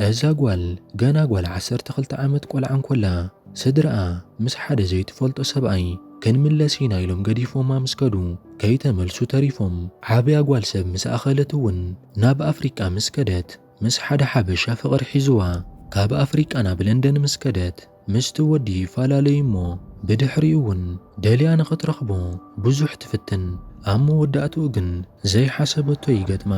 እዛ ጓል ገና ጓል 12 ዓመት ቆልዓ እንኮላ ስድራኣ ምስ ሓደ ዘይትፈልጦ ሰብኣይ ክንምለስ ኢና ኢሎም ገዲፎማ ምስ ከዱ ከይተመልሱ ተሪፎም ዓብያ ጓል ሰብ ምስ ኣኸለት እውን ናብ ኣፍሪቃ ምስ ከደት ምስ ሓደ ሓበሻ ፍቕሪ ሒዝዋ ካብ ኣፍሪቃ ናብ ለንደን ምስ ከደት ምስቲ ወዲ ይፈላለዩ እሞ ብድሕሪኡ እውን ደልያ ንኽትረኽቦ ብዙሕ ትፍትን ኣብ መወዳእትኡ ግን ዘይሓሰበቶ ይገጥማ።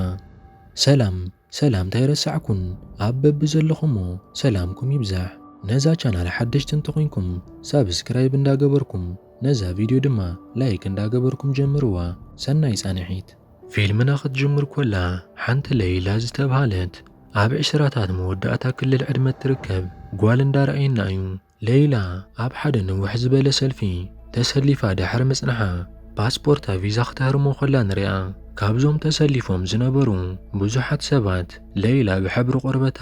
ሰላምታ ይረሳዕኩን ኣብ በቢ ዘለኹሞ ሰላምኩም ይብዛሕ። ነዛ ቻናል ሓደሽቲ እንተኾንኩም ሳብስክራይብ እንዳገበርኩም ነዛ ቪድዮ ድማ ላይክ እንዳገበርኩም ጀምርዋ። ሰናይ ጻንሒት። ፊልምና ክትጅምር ኮላ ሓንቲ ለይላ ዝተብሃለት ኣብ 20ታት መወዳእታ ክልል ዕድመ ትርከብ ጓል እንዳረኣየና እዩ። ለይላ ኣብ ሓደ ንውሕ ዝበለ ሰልፊ ተሰሊፋ ድሕሪ ምጽናሓ ፓስፖርታ ቪዛ ክትህርሞ ኮላ ንሪኣ። ካብዞም ተሰሊፎም ዝነበሩ ብዙሓት ሰባት ለይላ ብሕብሪ ቆርበታ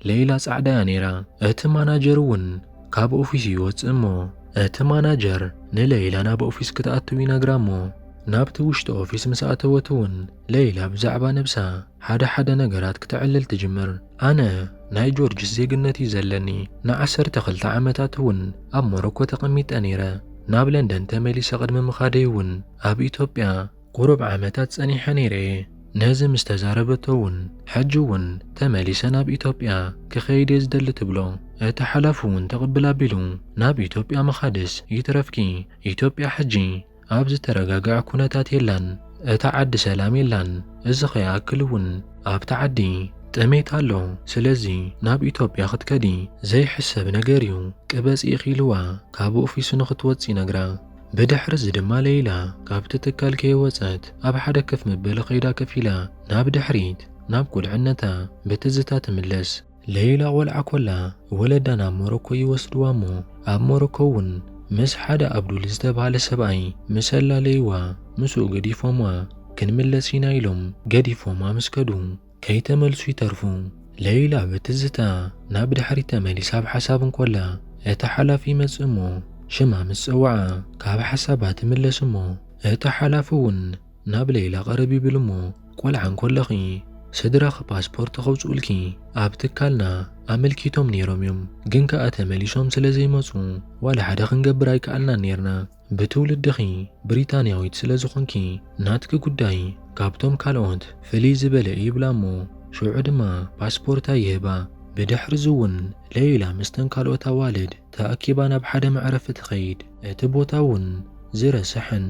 ለይላ ጻዕዳ እያ ነይራ። እቲ ማናጀር እውን ካብ ኦፊስ ይወፅእ እሞ እቲ ማናጀር ንለይላ ናብ ኦፊስ ክትኣትው ይነግራ እሞ ናብቲ ውሽጢ ኦፊስ ምስ ኣተወት እውን ለይላ ብዛዕባ ነብሳ ሓደ ነገራት ክትዕልል ትጅምር። ኣነ ናይ ጆርጅስ ዜግነት እዩ ዘለኒ ን12 ዓመታት እውን ኣብ ሞሮኮ ተቐሚጠ ነይረ። ናብ ለንደን ተመሊሰ ቅድሚ ምኻደይ እውን ኣብ ኢትዮጵያ ቁሩብ ዓመታት ጸኒሐ ነይረ። ነዚ ምስ ተዛረበቶ እውን ሕጂ እውን ተመሊሰ ናብ ኢትዮጵያ ክኸይድ እየ ዝደሊ ትብሎ። እቲ ሓላፊ እውን ተቕብል ኣቢሉ ናብ ኢትዮጵያ ምኻድስ ይትረፍኪ። ኢትዮጵያ ሕጂ ኣብ ዝተረጋግዐ ኩነታት የላን፣ እታ ዓዲ ሰላም የላን። እዚ ኸይኣክል እውን ኣብታ ዓዲ ጥሜት ኣሎ። ስለዚ ናብ ኢትዮጵያ ክትከዲ ዘይሕሰብ ነገር እዩ ቅበፂ ኢኺልዋ ካብ ኦፊሱ ንኽትወፂ ነግራ። ብድሕሪ እዚ ድማ ለይላ ካብቲ ትካል ከይወፀት ኣብ ሓደ ከፍ መበሊ ኸይዳ ከፍ ኢላ ናብ ድሕሪት ናብ ቁልዕነታ ብትዝታ ትምለስ። ለይላ ቆልዓ ኮላ ወለዳ ናብ ሞሮኮ ይወስድዋ እሞ ኣብ ሞሮኮ እውን ምስ ሓደ ኣብዱል ዝተብሃለ ሰብኣይ ምስ ኣላለይዋ ምስኡ ገዲፎምዋ ክንምለስ ኢና ኢሎም ገዲፎማ ምስ ከዱ ከይተመልሱ ይተርፉ። ለይላ ብትዝታ ናብ ድሕሪት ተመሊሳ ኣብ ሓሳብ እንኮላ እቲ ሓላፊ ይመጽእ እሞ ሽማ ምስ ፀዋዓ ካብ ሓሳባ ትምለስ እሞ እቲ ሓላፊ እውን ናብ ለይላ ቀረብ ይብል እሞ ቆልዓ እንኮለኺ ስድራኺ ፓስፖርት ኸውፅኡልኪ ኣብ ትካልና ኣመልኪቶም ነይሮም እዮም፣ ግን ከኣ ተመሊሶም ስለ ዘይመፁ ዋላ ሓደ ክንገብር ኣይከኣልናን ነርና። ብትውልድኺ ብሪታንያዊት ስለ ዝኾንኪ ናትኪ ጉዳይ ካብቶም ካልኦት ፍልይ ዝበለ ይብላ እሞ ሽዑ ድማ ፓስፖርታ ይህባ። ብድሕሪ እውን ለይላ ምስተን ካልኦት ኣዋልድ ተኣኪባ ናብ ሓደ መዕረፊ ትኸይድ። እቲ ቦታ እውን ዝረስሕን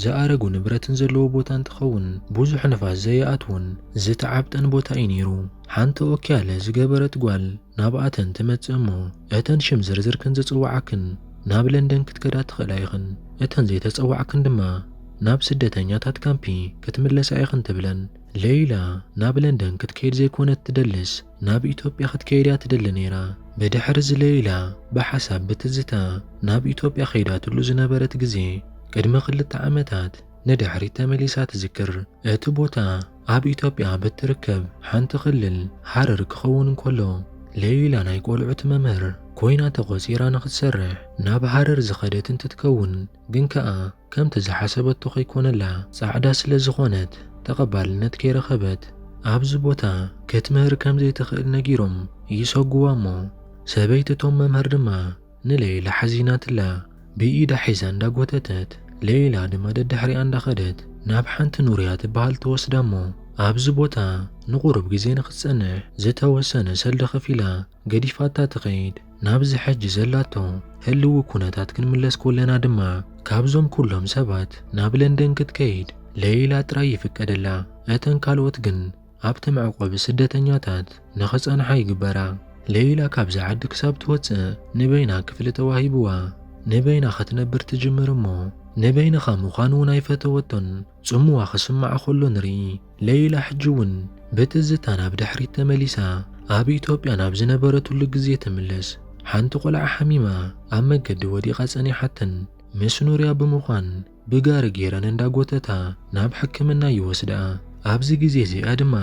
ዝኣረጉ ንብረትን ዘለዎ ቦታ እንትኸውን ብዙሕ ንፋስ ዘይኣትውን ዝተዓብጠን ቦታ እዩ ነይሩ። ሓንቲ ኦክያለ ዝገበረት ጓል ናብኣተን ትመጽእ እሞ እተን ሽም ዝርዝር ክንዝፅዋዓክን ናብ ለንደን ክትከዳ ትኽእላ ኢኽን፣ እተን ዘይተፀዋዕክን ድማ ናብ ስደተኛታት ካምፒ ክትምለሳ ኢኽን ትብለን። ለይላ ናብ ለንደን ክትከይድ ዘይኮነት ትደልስ ናብ ኢትዮጵያ ክትከይድ እያ ትደሊ ነይራ። ብድሕሪ እዚ ለይላ ብሓሳብ ብትዝታ ናብ ኢትዮጵያ ኸይዳትሉ ዝነበረት ግዜ ቅድሚ 2 ዓመታት ንድሕሪት ተመሊሳ ትዝክር። እቲ ቦታ ኣብ ኢትዮጵያ ብትርከብ ሓንቲ ክልል ሓረር ክኸውን እንከሎ ለይላ ናይ ቆልዑት መምህር ኮይና ተቖፂራ ንኽትሰርሕ ናብ ሓረር ዝኸደት እንትትከውን ግን ከኣ ከምቲ ዝሓሰበቶ ኸይኮነላ ጻዕዳ ስለ ዝኾነት ተቐባልነት ከይረኸበት ኣብዚ ቦታ ክትምህር ከም ዘይትኽእል ነጊሮም ይሰጉዋ እሞ ሰበይትቶም መምህር ድማ ንለይላ ሓዚናትላ ብኢዳ ሒዛ እንዳጎተተት ለይላ ድማ ደድሕሪኣ እንዳኸደት ናብ ሓንቲ ኑርያ ትበሃል ትወስዳ እሞ ኣብዚ ቦታ ንቑሩብ ግዜ ንኽትጸንሕ ዝተወሰነ ሰልዲ ኸፊላ ገዲፋታ ትኸይድ። ናብዚ ሕጂ ዘላቶ ህልው ኩነታት ክንምለስ ኮለና ድማ ካብዞም ኩሎም ሰባት ናብ ለንደን ክትከይድ ለይላ ጥራይ ይፍቀደላ። እተን ካልኦት ግን ኣብቲ መዕቆቢ ስደተኛታት ንኽጸንሓ ይግበራ። ለይላ ካብዚ ዓዲ ክሳብ ትወፅእ ንበይና ክፍሊ ተዋሂብዋ ንበይና ኸትነብር ትጅምር እሞ ንበይንኻ ምዃኑ እውን ኣይፈተወቶን ጽምዋ ክስማዓ ኸሎ ንርኢ። ለይላ ሕጂ እውን ብትዝታ ናብ ድሕሪት ተመሊሳ ኣብ ኢትዮጵያ ናብ ዝነበረትሉ ግዜ ትምለስ። ሓንቲ ቆልዓ ሓሚማ ኣብ መገዲ ወዲቓ ጸኒሓትን ምስ ኑርያ ብምዃን ብጋሪ ገይረን እንዳጎተታ ናብ ሕክምና ይወስድኣ። ኣብዚ ግዜ እዚኣ ድማ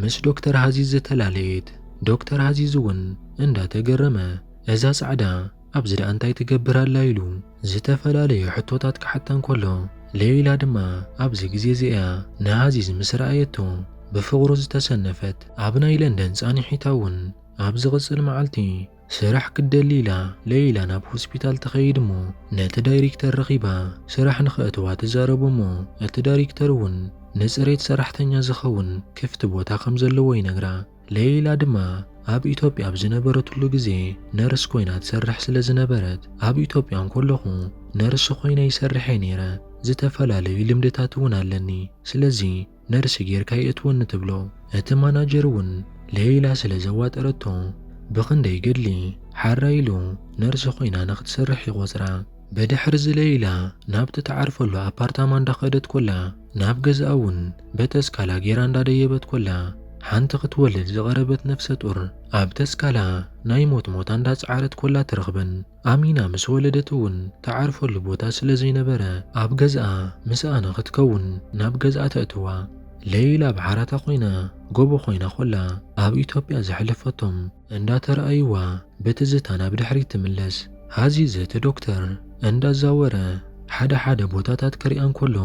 ምስ ዶክተር ሃዚዝ ዝተላለየት። ዶክተር ሃዚዝ እውን እንዳተገረመ እዛ ጻዕዳ ኣብዚ ደኣ እንታይ ትገብራላ ኢሉ ዝተፈላለዩ ሕቶታት ክሓታ እንከሎ ለይላ ድማ ኣብዚ ግዜ እዚኣ ንሃዚዝ ምስ ረኣየቶ ብፍቕሩ ዝተሰነፈት ኣብ ናይ ለንደን ጻኒሒታ እውን ኣብ ዝቕጽል መዓልቲ ስራሕ ክደሊላ ሌይላ ናብ ሆስፒታል ተኸይድ እሞ ነቲ ዳይሬክተር ረኺባ ስራሕ ንኽእትዋ ትዛረቡ እሞ እቲ ዳይሬክተር እውን ንጽሬት ሰራሕተኛ ዝኸውን ክፍቲ ቦታ ከም ዘለዎ ይነግራ። ሌይላ ድማ ኣብ ኢትዮጵያ ኣብ ዝነበረትሉ ግዜ ነርስ ኮይና ትሰርሕ ስለ ዝነበረት ኣብ ኢትዮጵያ እንከለኹ ነርሲ ኮይነ ይሰርሐ ነይረ፣ ዝተፈላለዩ ልምድታት እውን ኣለኒ፣ ስለዚ ነርሲ ጌርካ ይእትወኒ ትብሎ። እቲ ማናጀር እውን ሌይላ ስለ ዘዋጠረቶ ብኽንደይ ገድሊ ሓራ ኢሉ ነርሲ ኮይና ንኽትሰርሕ ይቖፅራ። ብድሕሪ ዚ ሌይላ ናብቲ ተዓርፈሉ ኣፓርታማ እንዳኸደት ኮላ ናብ ገዝኣ እውን በተስካላ ጌራ እንዳደየበት ኮላ ሓንቲ ክትወልድ ዝቐረበት ነፍሰ ጡር ኣብ ተስካላ ናይ ሞት ሞታ እንዳፀዓረት ኮላ ትረኽበን። ኣሚና ምስ ወለደት እውን ተዓርፈሉ ቦታ ስለ ዘይነበረ ኣብ ገዝኣ ምስኣ ንኽትከውን ናብ ገዝኣ ተእትዋ። ሌይላ ብሓራታ ኮይና ጎቦ ኮይና ኮላ ኣብ ኢትዮጵያ ዘሕለፈቶም እንዳተረኣይዋ ብትዝታ ናብ ድሕሪት ትምለስ። ሃዚዝ እቲ ዶክተር እንዳዛወረ ሓደ ቦታታት ከሪኣን ኮሎ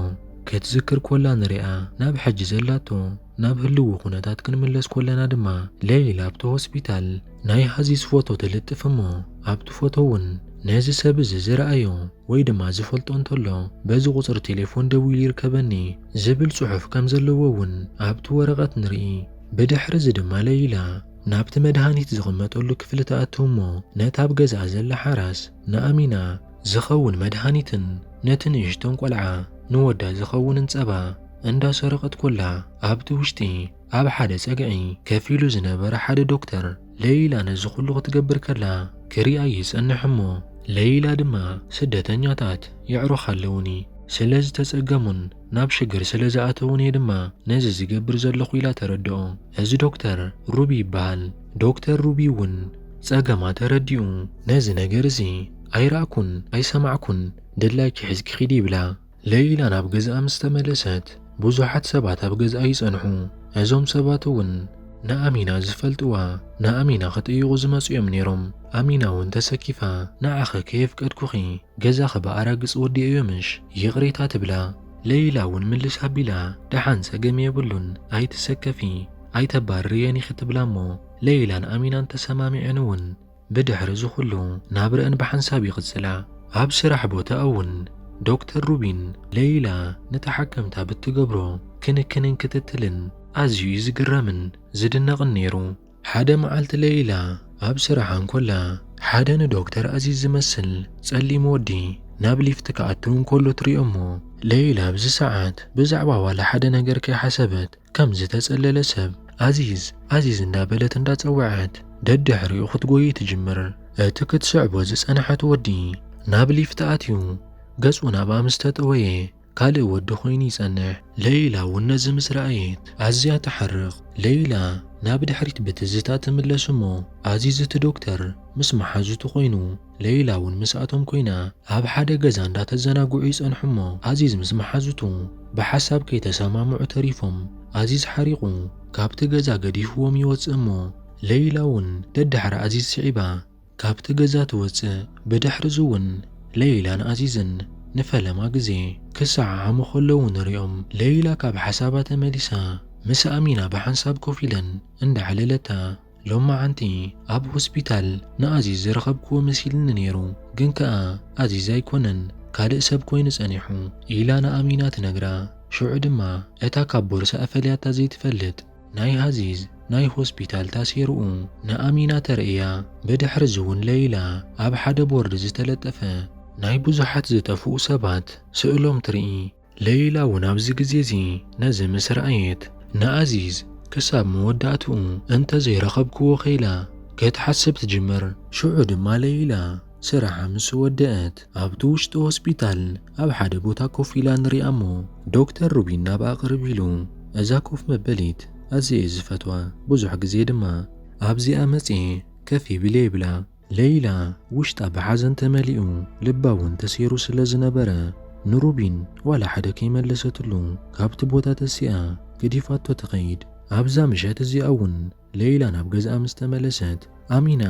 ክትዝክር ኮላ ንሪኣ። ናብ ሕጂ ዘላቶ ናብ ህልው ኩነታት ክንምለስ ኮለና ድማ ሌይላ ኣብቲ ሆስፒታል ናይ ሃዚዝ ፎቶ ትልጥፍ እሞ ኣብቲ ፎቶ እውን ነዚ ሰብ እዚ ዝረኣዮ ወይ ድማ ዝፈልጦ እንተሎ በዚ ቁፅሪ ቴሌፎን ደው ኢሉ ይርከበኒ ዝብል ጽሑፍ ከም ዘለዎ እውን ኣብቲ ወረቐት ንርኢ። ብድሕሪ እዚ ድማ ሌይላ ናብቲ መድሃኒት ዝቕመጠሉ ክፍሊ ተኣቱ እሞ ነታ ኣብ ገዝኣ ዘላ ሓራስ ንኣሚና ዝኸውን መድሃኒትን ነቲ ንእሽቶን ቆልዓ ንወዳ ዝኸውንን ጸባ እንዳሰረቐት ኮላ ኣብቲ ውሽጢ ኣብ ሓደ ጸግዒ ከፍ ኢሉ ዝነበረ ሓደ ዶክተር ሌይላ ነዚ ኩሉ ክትገብር ከላ ክሪኣ ይጸንሕ እሞ ሌይላ ድማ ስደተኛታት ይዕሩኽ ኣለውኒ ስለ ዝተጸገሙን ናብ ሽግር ስለ ዝኣተውን እየ ድማ ነዚ ዝገብር ዘለኹ ኢላ ተረድኦ። እዚ ዶክተር ሩቢ ይበሃል። ዶክተር ሩቢ እውን ጸገማ ተረዲኡ ነዚ ነገር እዚ ኣይረኣኩን ኣይሰማዕኩን ድላይኪ ሒዝኪ ኺድ ይብላ። ሌይላ ናብ ገዝኣ ምስ ተመለሰት ብዙሓት ሰባት ኣብ ገዝኣ ይጸንሑ። እዞም ሰባት እውን ንኣሚና ዝፈልጥዋ ንኣሚና ክጥይቑ ዝመፁ እዮም ነይሮም። ኣሚና እውን ተሰኪፋ ንዓኸ ከየፍቀድኩኺ ገዛኸ ብኣራግፅ ወዲአ እዮምሽ ይቕሬታ ትብላ። ሌይላ እውን ምልስ ኣቢላ ደሓን ጸገም የብሉን ኣይትሰከፊ ኣይተባርየኒ ክትብላ እሞ ሌይላን ኣሚናን ተሰማሚዐን እውን ብድሕሪ ዝኹሉ ናብረአን ብሓንሳብ ይቕጽላ። ኣብ ስራሕ ቦታ እውን ዶክተር ሩቢን ሌይላ ንተሓከምታ ብትገብሮ ክንክንን ክትትልን ኣዝዩ ዝግረምን ዝድነቕን ነይሩ። ሓደ መዓልቲ ሌይላ ኣብ ስራሓን ኮላ ሓደ ንዶክተር ኣዚዝ ዝመስል ጸሊም ወዲ ናብ ሊፍቲ ክኣትው እንከሎ ትሪኦ እሞ ሌይላ ብዚ ሰዓት ብዛዕባ ዋላ ሓደ ነገር ከይሓሰበት ከም ዝተጸለለ ሰብ ኣዚዝ እንዳበለት እንዳጸውዐት ደድሕሪኡ ክትጎይ ትጅምር። እቲ ክትስዕቦ ዝጸንሐት ወዲ ናብ ሊፍቲ ኣትዩ ገጹ ናብ ኣምስተጠወየ ካልእ ወዲ ኮይኑ ይጸንሕ። ሌይላ እውን ነዚ ምስ ረኣየት ኣዝያ ተሓርቕ። ሌይላ ናብ ድሕሪት ብትዝታ ትምለስ እሞ ኣዚዝ እቲ ዶክተር ምስ መሓዙቱ ኮይኑ ሌይላ እውን ምስኣቶም ኮይና ኣብ ሓደ ገዛ እንዳተዘናግዑ ይጸንሑ እሞ ኣዚዝ ምስ መሓዙቱ ብሓሳብ ከይተሰማምዑ ተሪፎም ኣዚዝ ሓሪቑ ካብቲ ገዛ ገዲፍዎም ይወፅእ እሞ ሌይላ እውን ደድሕሪ ኣዚዝ ስዒባ ካብቲ ገዛ ትወፅእ። ብድሕሪ እውን ሌይላን ኣዚዝን ንፈለማ ግዜ ክሰዓዓሙ ከለዉ ንሪኦም። ሌይላ ካብ ሓሳባ ተመሊሳ ምስ ኣሚና ብሓንሳብ ኮፍ ኢለን እንዳዕለለታ ሎማዓንቲ ኣብ ሆስፒታል ንኣዚዝ ዝረኸብክዎ መሲልኒ ነይሩ፣ ግን ከኣ ኣዚዝ ኣይኮነን ካልእ ሰብ ኮይኑ ጸኒሑ ኢላ ንኣሚና ትነግራ። ሽዑ ድማ እታ ካብ ቦርሳ ኣፈልያታ ዘይትፈልጥ ናይ ኣዚዝ ናይ ሆስፒታል ታሴርኡ ንኣሚና ተርእያ። ብድሕሪ እውን ሌይላ ኣብ ሓደ ቦርድ ዝተለጠፈ ናይ ብዙሓት ዝጠፍኡ ሰባት ስእሎም ትርኢ። ሌይላ እውን ኣብዚ ግዜ እዚ ነዚ ምስ ረኣየት ንኣዚዝ ክሳብ መወዳእትኡ እንተዘይረኸብክዎ ኸኢላ ክትሓስብ ትጅምር። ሽዑ ድማ ሌይላ ስራሓ ምስ ወድአት ኣብቲ ውሽጢ ሆስፒታል ኣብ ሓደ ቦታ ኮፍ ኢላ ንሪኣ እሞ ዶክተር ሩቢን ናብ ኣቕርብ ኢሉ እዛ ኮፍ መበሊት ኣዝየ ዝፈትዋ ብዙሕ ግዜ ድማ ኣብዚኣ መፅየ ከፍ ይብል ይብላ። ሌይላ ውሽጣ ብሓዘን ተመሊኡ ልባ እውን ተሰይሩ ስለ ዝነበረ ንሩቢን ዋላ ሓደ ከይመለሰትሉ ካብቲ ቦታ ተሲኣ ገዲፋቶ ትኸይድ። ኣብዛ ምሸት እዚኣ እውን ሌይላ ናብ ገዝኣ ምስ ተመለሰት ኣሚና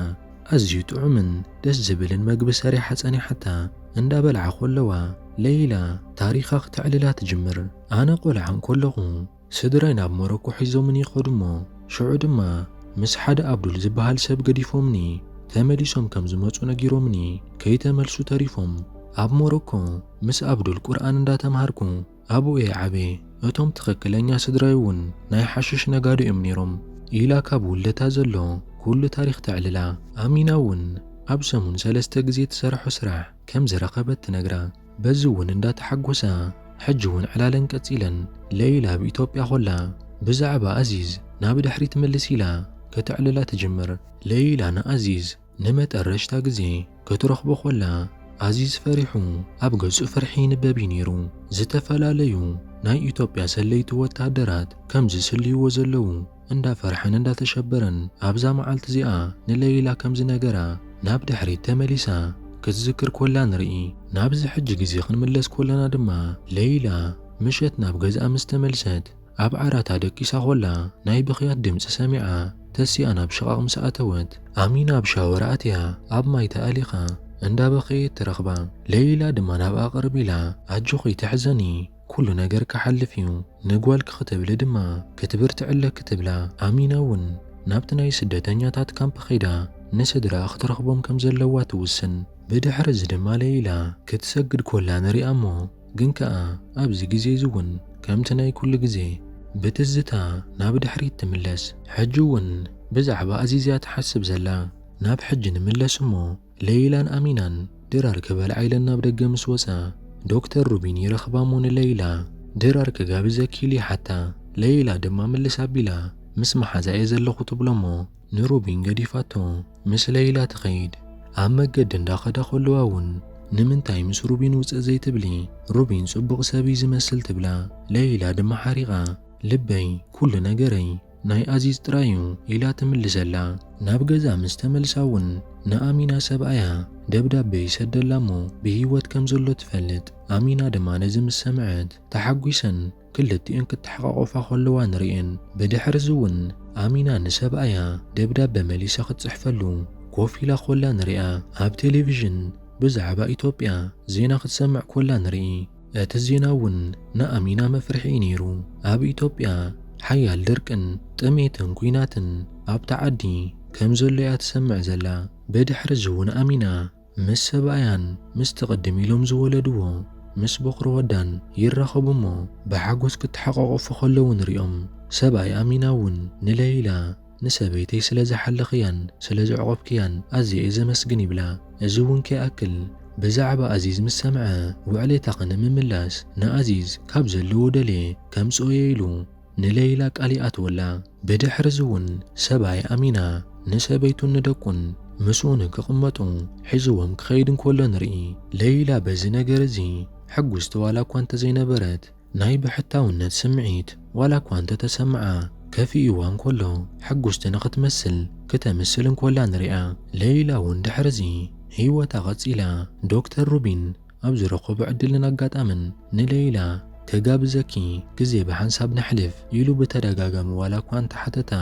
ኣዝዩ ጥዑምን ደስ ዝብልን መግቢ ሰሪሓ ጸኒሓታ እንዳበልዓ ከለዋ ሌይላ ታሪኻ ክትዕልላ ትጅምር። ኣነ ቆልዓ እንከለኹ ስድራይ ናብ ሞሮኮ ሒዞምን ይኸዱ እሞ ሽዑ ድማ ምስ ሓደ አብዱል ዝበሃል ሰብ ገዲፎምኒ ተመሊሶም ከም ዝመጹ ነጊሮምኒ ከይተመልሱ ተሪፎም ኣብ ሞሮኮ ምስ አብዱል ቁርአን እንዳተምሃርኩ አቡኤ ዓቤ እቶም ትኽክለኛ ስድራይ እውን ናይ ሓሽሽ ነጋዶ እዮም ነይሮም ኢላ ካብ ውለታ ዘሎ ኩሉ ታሪኽ ተዕልላ። አሚና እውን ኣብ ሰሙን 3 ግዜ ትሰርሖ ስራሕ ከም ዝረኸበት ትነግራ። በዚ እውን እንዳተሓጎሳ ሕጂ እውን ዕላለን ቀፂለን ለይላ ብኢትዮጵያ ኾላ ብዛዕባ አዚዝ ናብ ድሕሪ ትምልስ ኢላ ከተዕልላ ትጅምር። ለይላ ንአዚዝ ንመጠረሽታ ግዜ ክትረኽቦ ኾላ አዚዝ ፈሪሑ ኣብ ገጹ ፍርሒ ይንበብ ነይሩ። ዝተፈላለዩ ናይ ኢትዮጵያ ሰለይቲ ወታደራት ከም ዝስልይዎ ዘለዉ እንዳፈርሐን እንዳተሸበረን ኣብዛ መዓልቲ እዚኣ ንለይላ ከም ዝነገራ ናብ ድሕሪት ተመሊሳ ክትዝክር ኮላ ንርኢ። ናብዚ ሕጂ ግዜ ክንምለስ ኮለና ድማ ለይላ ምሸት ናብ ገዝኣ ምስ ተመልሰት ኣብ ዓራታ ደቂሳ ኾላ ናይ ብኽያት ድምፂ ሰሚዓ ተሲኣ ናብ ሽቓቕ ምስ ኣተወት አሚና ኣብ ሻወር ኣትያ ኣብ ማይ ተኣሊኻ እንዳበኸየት ትረኽባ። ለይላ ድማ ናብኣ ቅርብ ኢላ ኣጆኺ ትሕዘኒ ኩሉ ነገር ክሓልፍ እዩ ንጓል ክትብል ድማ ክትብርትዕለ ክትብላ። አሚና እውን ናብቲ ናይ ስደተኛታት ካምፕ ኸይዳ ንስድራ ክትረኽቦም ከም ዘለዋ ትውስን። ብድሕሪ እዚ ድማ ለይላ ክትሰግድ ኮላ ንሪኣ እሞ ግን ከኣ ኣብዚ ግዜ እዚ እውን ከምቲ ናይ ኩሉ ግዜ ብትዝታ ናብ ድሕሪት ትምለስ። ሕጂ እውን ብዛዕባ አዚዝ እያ ትሓስብ ዘላ። ናብ ሕጂ ንምለስ እሞ ለይላን አሚናን ድራር ክበልዓ ኢለን ናብ ደገ ምስ ወፃ ዶክተር ሩቢን ይረኽባ እሞ ንለይላ ድራር ክጋብዘኪ ኢሉ ይሓታ። ለይላ ድማ ምልስ ኣቢላ ምስ መሓዛ እየ ዘለኹ ትብሎ እሞ ንሩቢን ገዲፋቶ ምስ ለይላ ትኸይድ። ኣብ መገዲ እንዳኸዳ ኸለዋ እውን ንምንታይ ምስ ሩቢን ውፅእ ዘይትብሊ ሩቢን ጽቡቕ ሰብ እዩ ዝመስል ትብላ። ለይላ ድማ ሓሪቓ ልበይ ኩሉ ነገረይ ናይ አዚዝ ጥራዩ ኢላ ትምልሰላ። ናብ ገዛ ምስ ተመልሳ እውን ንአሚና ሰብኣያ ደብዳቤ ይሰደላ እሞ ብሂወት ከም ዘሎ ትፈልጥ። አሚና ድማ ነዚ ምስ ሰምዐት ተሓጒሰን ክልቲአን ክትሓቋቆፋ ኸለዋ ንሪአን። ብድሕሪ እዚ እውን አሚና ንሰብኣያ ደብዳቤ መሊሳ ክትጽሕፈሉ ኮፍ ኢላ ኾላ ንሪኣ። ኣብ ቴሌቪዥን ብዛዕባ ኢትዮጵያ ዜና ክትሰምዕ ኮላ ንርኢ። እቲ ዜና እውን ንአሚና መፍርሒ ነይሩ። ኣብ ኢትዮጵያ ሓያል ድርቅን ጥሜትን ኩናትን ኣብታ ዓዲ ከም ዘሎ እያ ትሰምዕ ዘላ። ብድሕሪ እዚ እውን አሚና ምስ ሰብኣያን ምስ ትቕድም ኢሎም ዝወለድዎ ምስ በኹሪ ወዳን ይራኸቡ እሞ ብሓጎስ ክትሓቋቆፉ ኸለዉ ንሪኦም። ሰብኣይ አሚና እውን ንለይላ ንሰበይተይ ስለ ዝሓለኽያን ስለ ዝዕቆብክያን ኣዝየ ዘመስግን ይብላ። እዚ እውን ከይኣክል ብዛዕባ አዚዝ ምስ ሰምዐ ውዕሌታ ኸነምምላስ ንአዚዝ ካብ ዘለዎ ደልየ ከምጽኦ ኢሉ ንለይላ ቃል ይኣትወላ። ብድሕሪ እዚ እውን ሰብኣይ አሚና ንሰበይቱን ንደቁን ምስኡ ንክቕመጡ ሒዝዎም ክኸይድ እንከሎ ንርኢ። ለይላ በዚ ነገር እዚ ሕጉስቲ ዋላ እኳ እንተዘይነበረት ናይ ብሕታውነት ስምዒት ዋላ እኳ እንተተሰምዓ ከፊእዋ እንከሎ ሕጉስቲ ንኽትመስል ክተምስል እንከላ ንሪኣ። ለይላ እውን ድሕሪ እዚ ህይወታ ቐፂላ ዶክተር ሩቢን ኣብ ዝረኸቡ ዕድልን ኣጋጣምን ንለይላ ከጋብዘኪ ግዜ ብሓንሳብ ነሕልፍ ኢሉ ብተደጋጋሚ ዋላ እኳ እንተሓተታ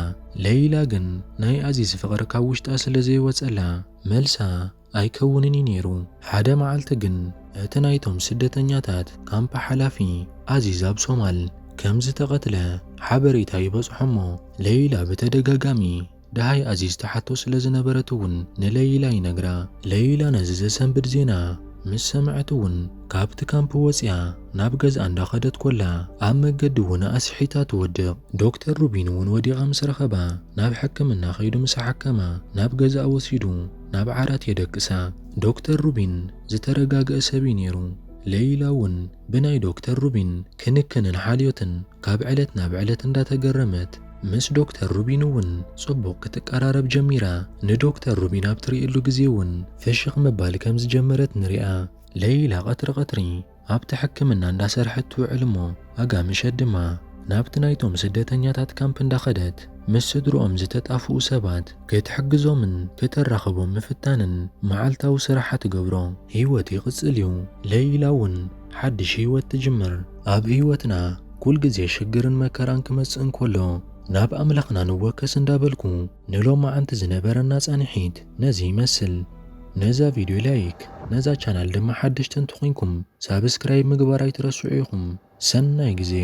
ለይላ ግን ናይ አዚዝ ፍቕሪ ካብ ውሽጣ ስለ ዘይወፀላ መልሳ ኣይከውንን ነይሩ። ሓደ መዓልቲ ግን እቲ ናይቶም ስደተኛታት ካምፓ ሓላፊ አዚዝ ኣብ ሶማል ከም ዝተቐትለ ሓበሬታ ይበፅሖ እሞ ለይላ ብተደጋጋሚ ድሃይ አዚዝ ተሓቶ ስለ ዝነበረት እውን ንለይላ ይነግራ። ለይላ ነዚ ዘሰንብድ ዜና ምስ ሰምዐት እውን ካብቲ ካምፕ ወፅያ ናብ ገዝኣ እንዳኸደት ኮላ ኣብ መገዲ እውን ኣስሒታ ትወድቕ። ዶክተር ሩቢን እውን ወዲቓ ምስ ረኸባ ናብ ሕክምና ኸይዱ ምስ ሓከማ ናብ ገዝኣ ወሲዱ ናብ ዓራት የደቅሳ። ዶክተር ሩቢን ዝተረጋግአ ሰብ ነይሩ። ለይላ እውን ብናይ ዶክተር ሩቢን ክንክንን ሓልዮትን ካብ ዕለት ናብ ዕለት እንዳተገረመት ምስ ዶክተር ሩቢን እውን ጽቡቕ ክትቀራረብ ጀሚራ። ንዶክተር ሩቢን ኣብ ትሪእሉ ግዜ እውን ፍሽኽ ምባል ከም ዝጀመረት ንሪኣ። ለይላ ቀትሪ ቀትሪ ኣብቲ ሕክምና እንዳሰርሐት ትውዕል እሞ ኣጋምሸት ድማ ናብቲ ናይቶም ስደተኛታት ካምፕ እንዳኸደት ምስ ስድሮኦም ዝተጣፍኡ ሰባት ክትሕግዞምን ክትራኸቦም ምፍታንን መዓልታዊ ስራሓ ትገብሮ። ህይወት ይቕጽል እዩ። ለይላ እውን ሓድሽ ህይወት ትጅምር። ኣብ ህይወትና ኩል ግዜ ሽግርን መከራን ክመጽእ እንከሎ ናብ ኣምላኽና ንወከስ እንዳበልኩ ንሎማዓንቲ ዝነበረና ጻንሒት ነዚ ይመስል። ነዛ ቪድዮ ላይክ ነዛ ቻናል ድማ ሓድሽቲ እንተኾንኩም ሳብስክራይብ ምግባር ኣይትረስዑ ኢኹም። ሰናይ ግዜ